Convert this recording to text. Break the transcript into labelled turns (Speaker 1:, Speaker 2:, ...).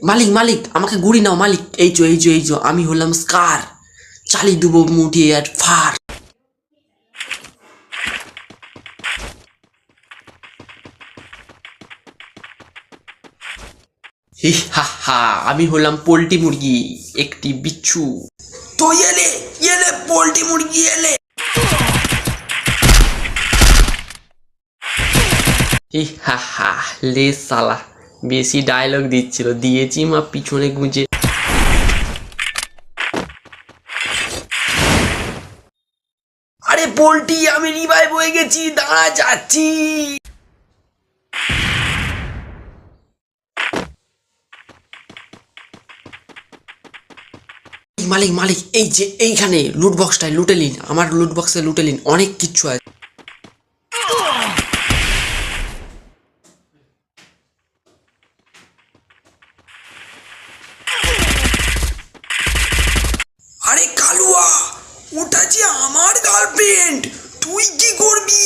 Speaker 1: মালিক মালিক আমাকে গুড়ি নাও মালিক। এই যে আমি হলাম স্কার, চালি দেবো মুঠি আর ফার। হি হা হা, আমি হলাম পোল্ট্রি মুরগি, একটি বিচ্ছু। তো এলে এলে পোল্ট্রি মুরগি এলে। হি হা হা, লে সালা, বেশি ডায়লগ দিচ্ছিল, দিয়েছি মা পিছনে গুঁজে। আরে পোল্ট্রি, আমি রিভাইভ হয়ে গেছি, দাঁড়া যাচ্ছি। মালিক মালিক, এই যে এইখানে লুট বক্সটায় লুটে নিন, আমার লুট বক্সে লুটে নিন, অনেক কিচ্ছু আছে। আরে কালুয়া, ওটা যে আমার গার্লফ্রেন্ড, তুই কি করবি?